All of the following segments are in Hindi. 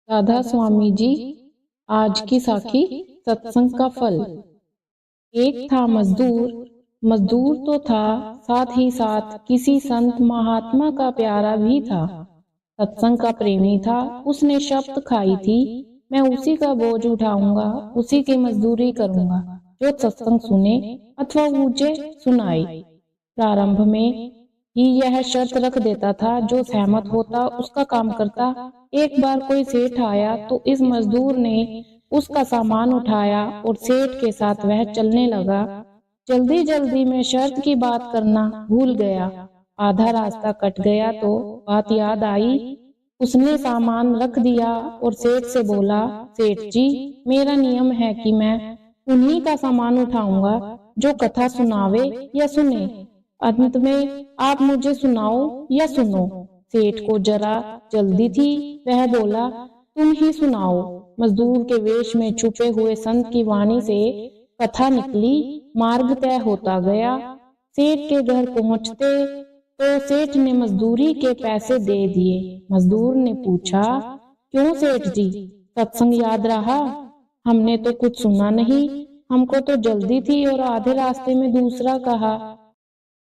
राधा स्वामी जी। आज की साखी सत्संग का फल। एक था मजदूर। मजदूर तो था, साथ ही साथ किसी संत महात्मा का प्यारा भी था। सत्संग का प्रेमी था। उसने शपथ खाई थी, मैं उसी का बोझ उठाऊंगा, उसी की मजदूरी करूंगा जो सत्संग सुने अथवा मुझे सुनाए। प्रारंभ में ही यह शर्त रख देता था, जो सहमत होता उसका काम करता। एक बार कोई सेठ आया तो इस मजदूर ने उसका सामान उठाया और सेठ के साथ वह चलने लगा। जल्दी जल्दी में शर्त की बात करना भूल गया। आधा रास्ता कट गया तो बात याद आई। उसने सामान रख दिया और सेठ से बोला, सेठ जी, मेरा नियम है कि मैं उन्हीं का सामान उठाऊंगा जो कथा सुनावे या सुने। अंत में आप मुझे सुनाओ या सुनो। सेठ को जरा जल्दी थी, वह बोला, तुम ही सुनाओ। मजदूर के वेश में छुपे हुए संत की वाणी से कथा निकली। मार्ग तय होता गया। सेठ के घर पहुंचते तो सेठ ने मजदूरी के पैसे दे दिए। मजदूर ने पूछा, क्यों सेठ जी, सत्संग याद रहा? हमने तो कुछ सुना नहीं, हमको तो जल्दी थी और आधे रास्ते में दूसरा कहा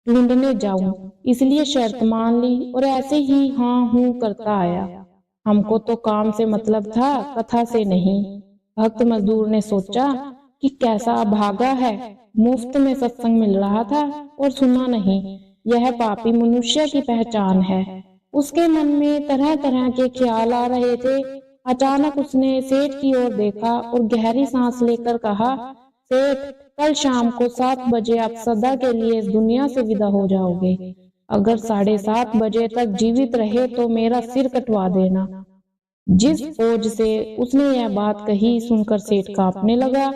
ढूंढने जाऊं, इसलिए शर्त मान ली और ऐसे ही हाँ हूँ करता आया। हमको तो काम से मतलब था, कथा से नहीं। भक्त मजदूर ने सोचा कि कैसा अभागा है, मुफ्त में सत्संग मिल रहा था और सुना नहीं। यह पापी मनुष्य की पहचान है। उसके मन में तरह तरह के ख्याल आ रहे थे। अचानक उसने सेठ की ओर देखा और गहरी सांस लेकर कहा, सेठ, कल शाम को 7 बजे आप सदा के लिए इस दुनिया से विदा हो जाओगे। अगर 7:30 बजे तक जीवित रहे तो मेरा सिर कटवा देना। जिस ओज से उसने यह बात कही सुनकर सेठ कांपने लगा।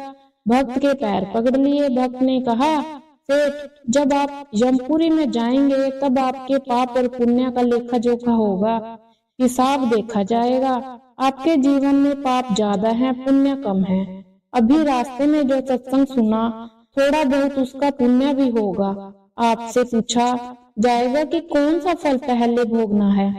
भक्त के पैर पकड़ लिए। भक्त ने कहा, सेठ, जब आप यमपुरी में जाएंगे तब आपके पाप और पुण्य का लेखा जोखा होगा, हिसाब देखा जाएगा। आपके जीवन में पाप ज्यादा है, पुण्य कम है। अभी रास्ते में जो सत्संग सुना, थोड़ा बहुत उसका पुण्य भी होगा। आपसे पूछा जाएगा कि कौन सा फल पहले भोगना है,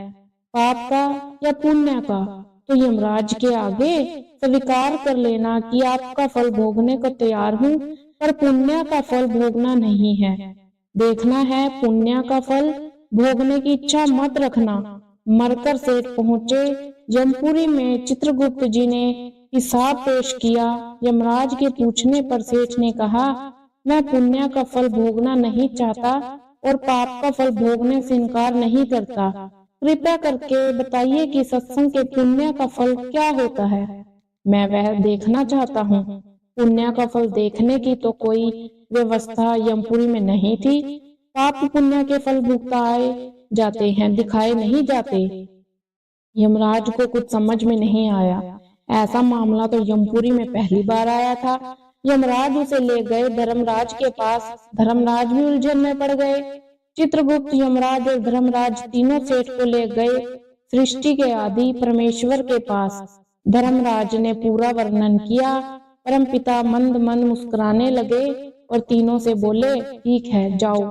पाप का या पुण्य का? तो यमराज के आगे स्वीकार कर लेना कि आपका फल भोगने को तैयार हूँ, पर पुण्य का फल भोगना नहीं है। देखना है पुण्य का फल भोगने की इच्छा मत रखना। मरकर सेठ पहुँचे। यमपुरी में चित्रगुप्त जी ने हिसाब पेश किया। यमराज के पूछने पर सेठ ने कहा, मैं पुण्य का फल भोगना नहीं चाहता और पाप का फल भोगने से इनकार नहीं करता। कृपया करके बताइए कि सत्संग के पुण्य का फल क्या होता है। मैं वह देखना चाहता हूँ। पुण्य का फल देखने की तो कोई व्यवस्था यमपुरी में नहीं थी। पाप पुण्य के फल भुगताए जाते हैं, दिखाए नहीं जाते। यमराज को कुछ समझ में नहीं आया। ऐसा मामला तो यमपुरी में पहली बार आया था। यमराज उसे ले गए धर्मराज के पास। धर्मराज भी उलझन में पड़ गए। चित्रगुप्त, यमराज और धर्मराज तीनों सेठ को ले गए सृष्टि के आदि परमेश्वर के पास। धर्मराज ने पूरा वर्णन किया। परमपिता मंद मंद मुस्कुराने लगे और तीनों से बोले, ठीक है, जाओ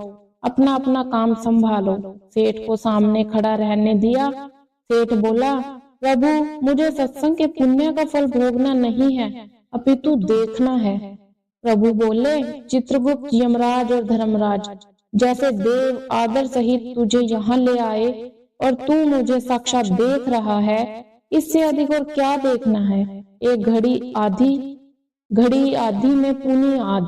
अपना अपना काम संभालो। सेठ को सामने खड़ा रहने दिया। सेठ बोला, प्रभु, मुझे सत्संग के पुण्य का फल भोगना नहीं है, अपितु देखना है। प्रभु बोले, चित्रगुप्त, यमराज और धर्मराज, जैसे देव आदर सहित तुझे यहाँ ले आए और तू मुझे साक्षात देख रहा है, इससे अधिक और क्या देखना है। एक घड़ी आधी में पुनि आध।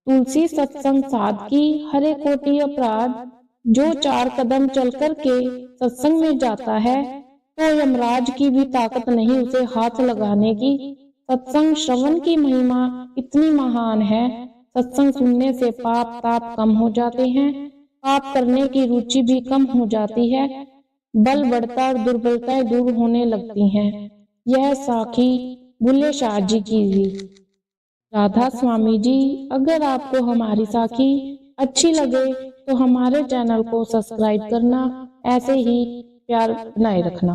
तुलसी सत्संग सादगी, हरे कोटि अपराध। जो 4 कदम चल कर के सत्संग में जाता है तो यमराज की भी ताकत नहीं उसे हाथ लगाने की। सत्संग श्रवण की महिमा इतनी महान है। सत्संग सुनने से पाप ताप कम हो जाते हैं। पाप करने की रुचि भी कम हो जाती है। बल बढ़ता और दुर्बलताएं दूर होने लगती हैं। यह साखी बुल्ले शाह जी की हुई। राधा स्वामी जी। अगर आपको हमारी साखी अच्छी लगे तो हमारे चैनल को सब्सक्राइब करना, ऐसे ही प्यार बनाए रखना।